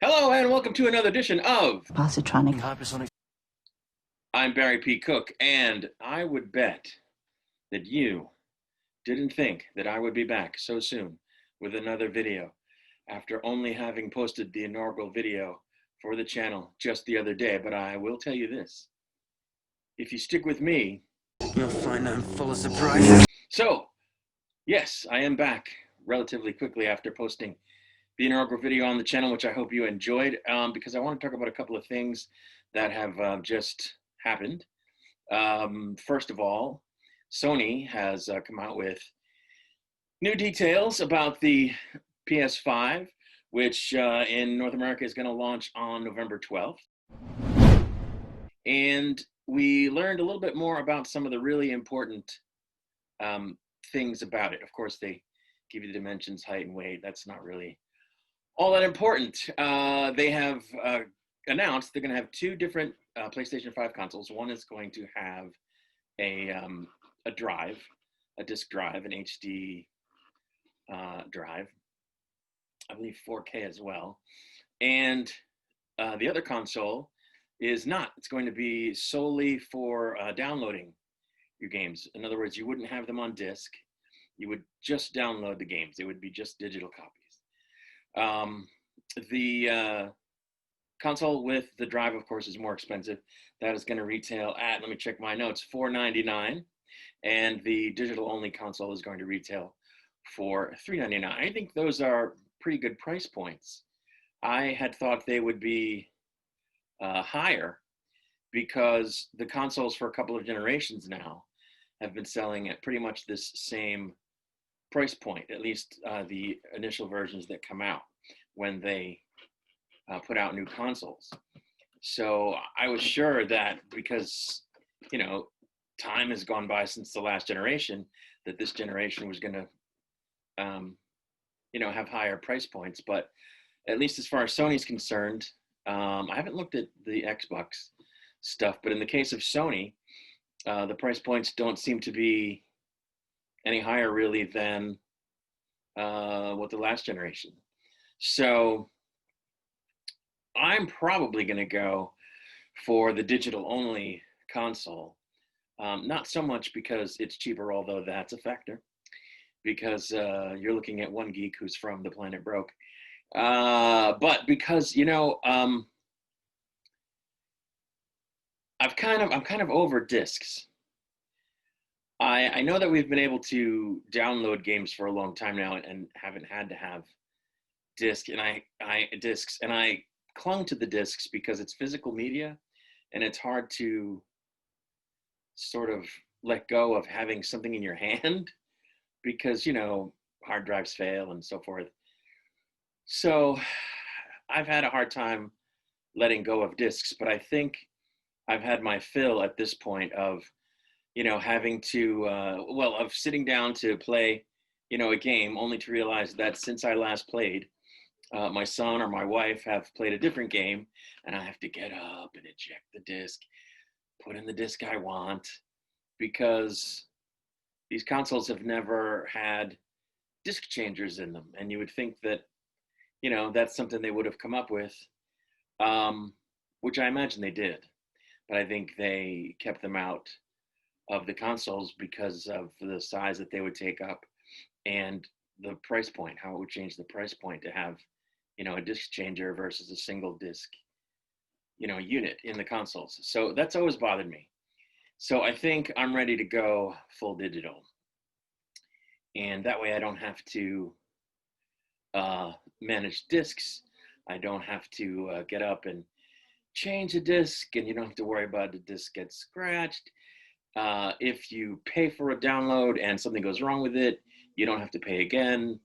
Hello and welcome to another edition of Positronic. I'm Barry P. Cook, and I would bet that you didn't think that I would be back so soon with another video after only having posted the inaugural video for the channel just the other day. But I will tell you this, if you stick with me, you'll find I'm full of surprises. So, yes, I am back relatively quickly after posting the inaugural video on the channel, which I hope you enjoyed, because I want to talk about a couple of things that have just happened. First of all, Sony has come out with new details about the PS5, which in North America is going to launch on November 12th. And we learned a little bit more about some of the really important things about it. Of course, they give you the dimensions, height, and weight. That's not really all that important. They have announced they're going to have two different PlayStation 5 consoles. One is going to have a drive, a disk drive, an HD drive, I believe 4K as well. And the other console is not. It's going to be solely for downloading your games. In other words, you wouldn't have them on disk. You would just download the games. They would be just digital copies. The console with the drive, of course, is more expensive. That is going to retail at, let me check my notes, $499. And the digital-only console is going to retail for $399. I think those are pretty good price points. I had thought they would be higher because the consoles for a couple of generations now have been selling at pretty much this same price point, at least the initial versions that come out when they put out new consoles. So I was sure that because, you know, time has gone by since the last generation, that this generation was going to, you know, have higher price points. But at least as far as Sony's concerned, I haven't looked at the Xbox stuff, but in the case of Sony, the price points don't seem to be any higher really than what the last generation. So I'm probably going to go for the digital only console. Not so much because it's cheaper, although that's a factor, because you're looking at one geek who's from the planet broke. But because, you know, I'm kind of over discs. I know that we've been able to download games for a long time now and haven't had to have discs, and I clung to the discs because it's physical media and it's hard to sort of let go of having something in your hand because, you know, hard drives fail and so forth. So I've had a hard time letting go of discs, but I think I've had my fill at this point of, you know, having to, of sitting down to play, you know, a game only to realize that since I last played, my son or my wife have played a different game and I have to get up and eject the disc, put in the disc I want, because these consoles have never had disc changers in them. And you would think that, you know, that's something they would have come up with, which I imagine they did. But I think they kept them out of the consoles because of the size that they would take up and the price point, how it would change the price point to have, you know, a disc changer versus a single disc, you know, unit in the consoles. So that's always bothered me. So I think I'm ready to go full digital. And that way I don't have to manage discs. I don't have to get up and change a disc, and you don't have to worry about the disc gets scratched. If you pay for a download and something goes wrong with it, you don't have to pay again.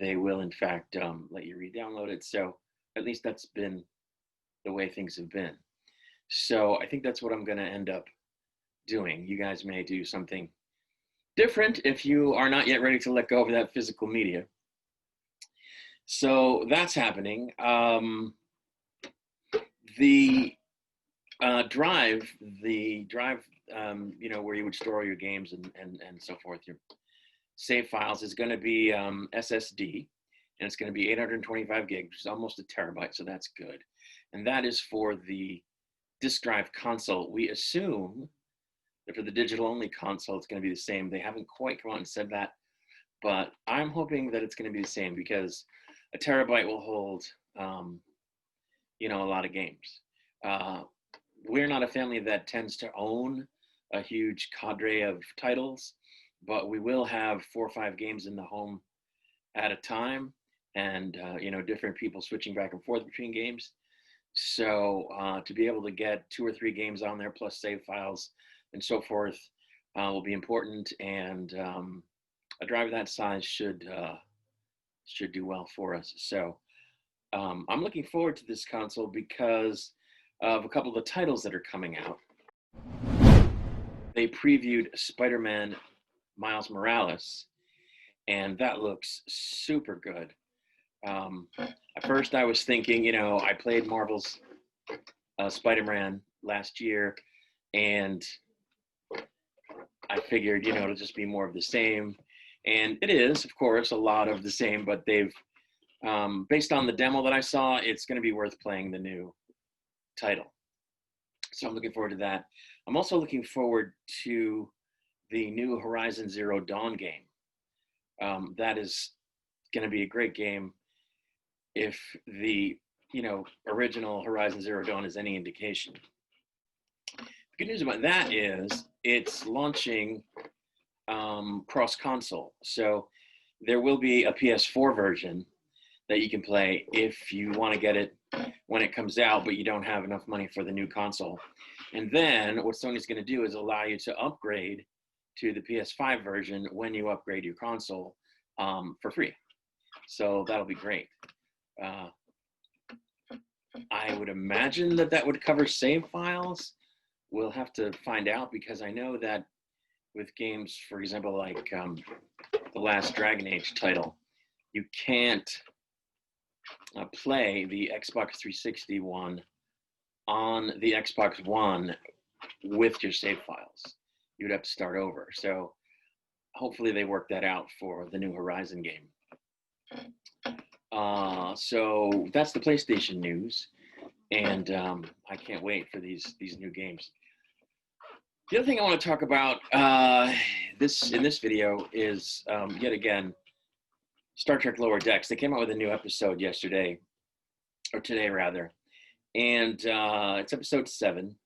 They will, in fact, let you re-download it. So at least that's been the way things have been. So I think that's what I'm going to end up doing. You guys may do something different if you are not yet ready to let go of that physical media. So that's happening. The drive, you know, where you would store your games and so forth, your save files, is going to be SSD. and it's going to be 825 gigs, which is almost a terabyte, so that's good. And that is for the disk drive console. We assume that for the digital only console, it's going to be the same. They haven't quite come out and said that, but I'm hoping that it's going to be the same because a terabyte will hold, a lot of games. Uh, we're not a family that tends to own a huge cadre of titles, but we will have 4 or 5 games in the home at a time, and different people switching back and forth between games. So to be able to get 2 or 3 games on there plus save files and so forth will be important, and a drive that size should do well for us. So I'm looking forward to this console because of a couple of the titles that are coming out. They previewed Spider-Man Miles Morales, and that looks super good. At first, I was thinking, I played Marvel's Spider-Man last year, and I figured, it'll just be more of the same. And it is, of course, a lot of the same, but they've, based on the demo that I saw, it's going to be worth playing the new title. So I'm looking forward to that. I'm also looking forward to the new Horizon Zero Dawn game. That is going to be a great game if the original Horizon Zero Dawn is any indication. The good news about that is it's launching cross console, so there will be a PS4 version that you can play if you want to get it when it comes out, but you don't have enough money for the new console. And then what Sony's going to do is allow you to upgrade to the PS5 version when you upgrade your console for free. So that'll be great. I would imagine that would cover save files. We'll have to find out, because I know that with games, for example, like the last Dragon Age title, you can't play the Xbox 360 one on the Xbox One with your save files. You'd have to start over. So hopefully they work that out for the new Horizon game. So that's the PlayStation news, and I can't wait for these new games. The other thing I want to talk about in this video is yet again Star Trek Lower Decks. They came out with a new episode yesterday, or today rather, and it's episode 7.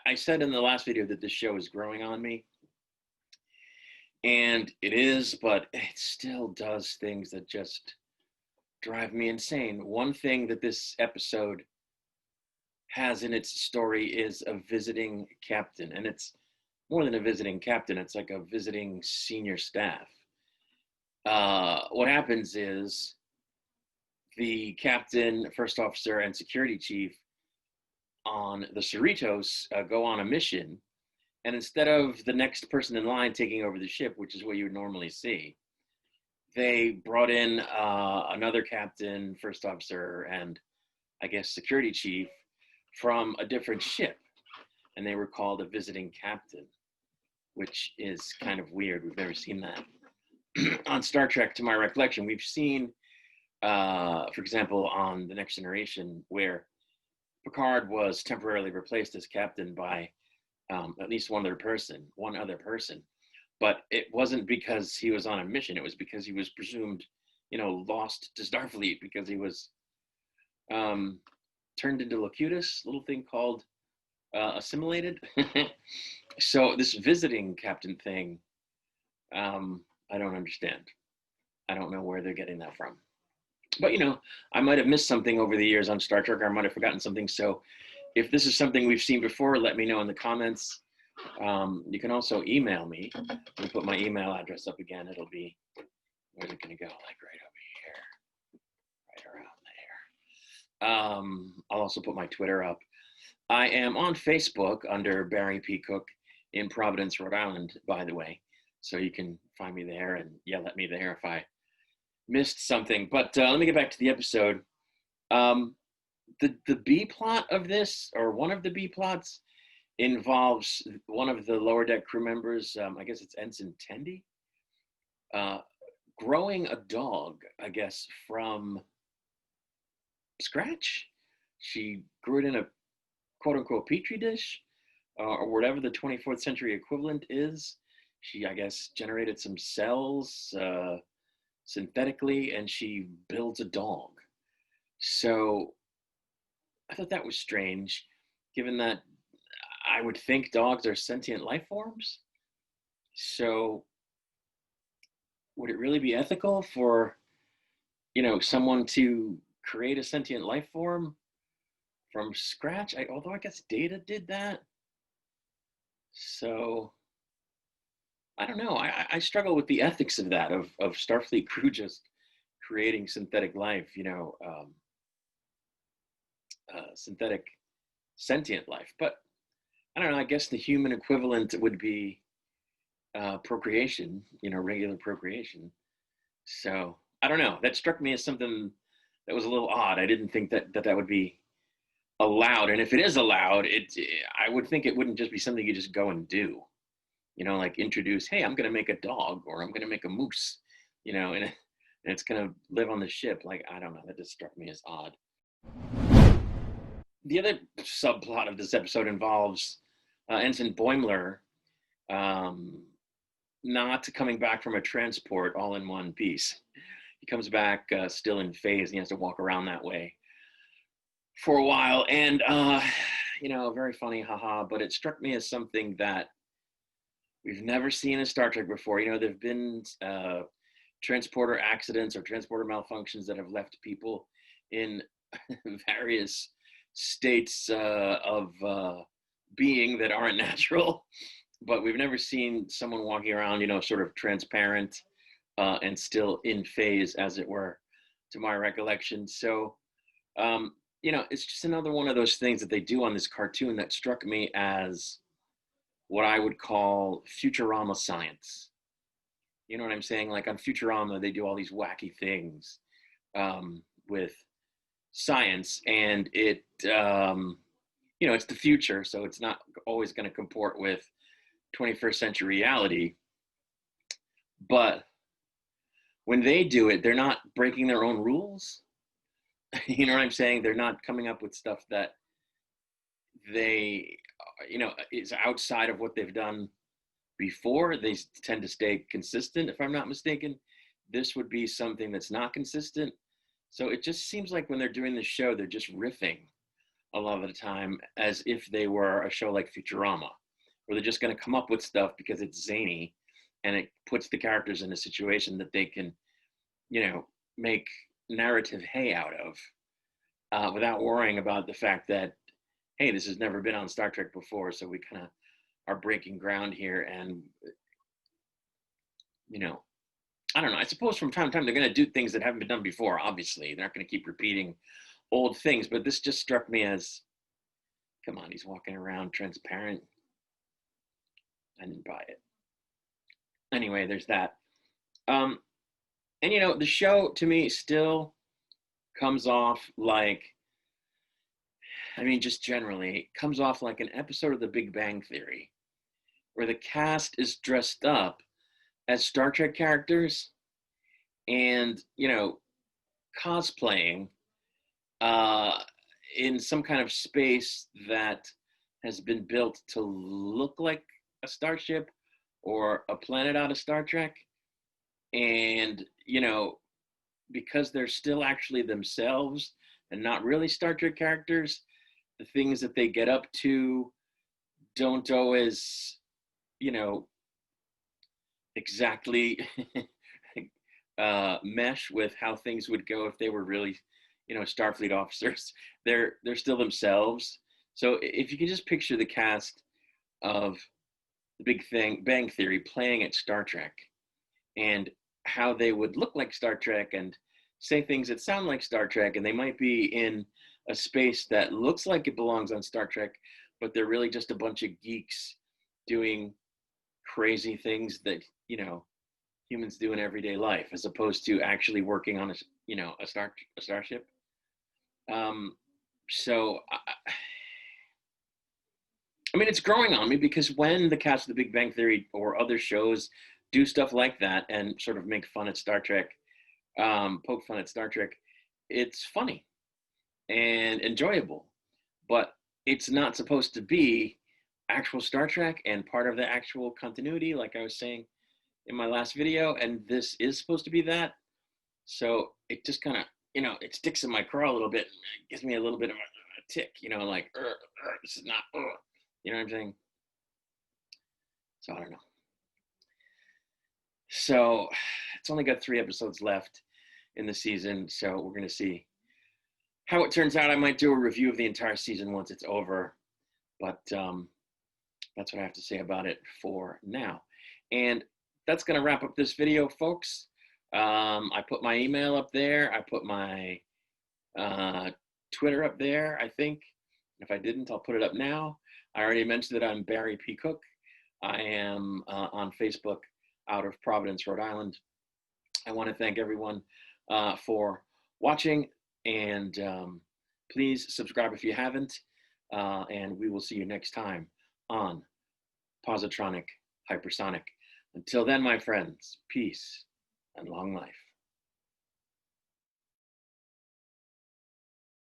I said in the last video that this show is growing on me. And it is, but it still does things that just drive me insane. One thing that this episode has in its story is a visiting captain. And it's more than a visiting captain, it's like a visiting senior staff. What happens is the captain, first officer, and security chief on the Cerritos go on a mission. And instead of the next person in line taking over the ship, which is what you would normally see, they brought in another captain, first officer, and I guess security chief from a different ship. And they were called a visiting captain, which is kind of weird. We've never seen that. On Star Trek, to my recollection, we've seen, for example, on The Next Generation, where Picard was temporarily replaced as captain by at least one other person, but it wasn't because he was on a mission. It was because he was presumed, lost to Starfleet because he was turned into Locutus, little thing called assimilated. So this visiting captain thing, I don't understand. I don't know where they're getting that from. But, I might have missed something over the years on Star Trek, or I might have forgotten something. So if this is something we've seen before, let me know in the comments. You can also email me. Let me put my email address up again. It'll be, where's it going to go? Like right over here, right around there. I'll also put my Twitter up. I am on Facebook under Barry P. Cook in Providence, Rhode Island, by the way. So you can find me there and yell at me there if I missed something. But let me get back to the episode. The B plot of this, or one of the B plots, involves one of the lower deck crew members, I guess it's Ensign Tendi, uh, growing a dog, I guess, from scratch. She grew it in a quote unquote petri dish, or whatever the 24th century equivalent is. She, I guess, generated some cells synthetically, and she builds a dog. So I thought that was strange, given that I would think dogs are sentient life forms. So would it really be ethical for, someone to create a sentient life form from scratch? Although I guess Data did that. So I don't know. I struggle with the ethics of that, of Starfleet crew just creating synthetic life, synthetic sentient life. But I don't know. I guess the human equivalent would be procreation, regular procreation. So I don't know. That struck me as something that was a little odd. I didn't think that would be allowed. And if it is allowed, I would think it wouldn't just be something you just go and do. Like introduce, hey, I'm going to make a dog or I'm going to make a moose, and it's going to live on the ship. Like, I don't know. That just struck me as odd. The other subplot of this episode involves Ensign Boimler um, not coming back from a transport all in one piece. He comes back still in phase, and he has to walk around that way for a while. And, very funny, haha, but it struck me as something that we've never seen in Star Trek before. There have been transporter accidents or transporter malfunctions that have left people in various states of being that aren't natural, but we've never seen someone walking around, sort of transparent and still in phase, as it were, to my recollection. So, it's just another one of those things that they do on this cartoon that struck me as what I would call Futurama science. You know what I'm saying? Like on Futurama, they do all these wacky things with science, and it's the future, so it's not always going to comport with 21st century reality. But when they do it, they're not breaking their own rules. You know what I'm saying? They're not coming up with stuff that they, is outside of what they've done before. They tend to stay consistent, if I'm not mistaken. This would be something that's not consistent. So it just seems like when they're doing the show, they're just riffing a lot of the time as if they were a show like Futurama, where they're just going to come up with stuff because it's zany and it puts the characters in a situation that they can, make narrative hay out of without worrying about the fact that, hey, this has never been on Star Trek before, so we kind of are breaking ground here. And, I don't know. I suppose from time to time they're going to do things that haven't been done before. Obviously, they're not going to keep repeating old things, but this just struck me as, come on, he's walking around transparent. I didn't buy it. Anyway, there's that. And the show to me still comes off like, just generally, comes off like an episode of The Big Bang Theory, where the cast is dressed up as Star Trek characters and, cosplaying in some kind of space that has been built to look like a starship or a planet out of Star Trek. And, because they're still actually themselves and not really Star Trek characters, the things that they get up to don't always, exactly mesh with how things would go if they were really, Starfleet officers. They're still themselves. So if you can just picture the cast of the Bang Theory playing at Star Trek, and how they would look like Star Trek and say things that sound like Star Trek, and they might be in a space that looks like it belongs on Star Trek, but they're really just a bunch of geeks doing crazy things that, humans do in everyday life, as opposed to actually working on a starship. So I mean, it's growing on me because when the cast of The Big Bang Theory or other shows do stuff like that and sort of make fun at Star Trek, poke fun at Star Trek, it's funny and enjoyable, but it's not supposed to be actual Star Trek and part of the actual continuity, like I was saying in my last video. And this is supposed to be that. So it just kind of, it sticks in my craw a little bit. It gives me a little bit of a tick, like, this is not, you know what I'm saying? So I don't know. So it's only got 3 episodes left in the season. So we're going to see how it turns out. I might do a review of the entire season once it's over. But that's what I have to say about it for now. And that's going to wrap up this video, folks. I put my email up there. I put my Twitter up there, I think. If I didn't, I'll put it up now. I already mentioned that I'm Barry P. Cook. I am on Facebook out of Providence, Rhode Island. I want to thank everyone for watching, and please subscribe if you haven't, and we will see you next time on Positronic Hypersonic. Until then, my friends, peace and long life.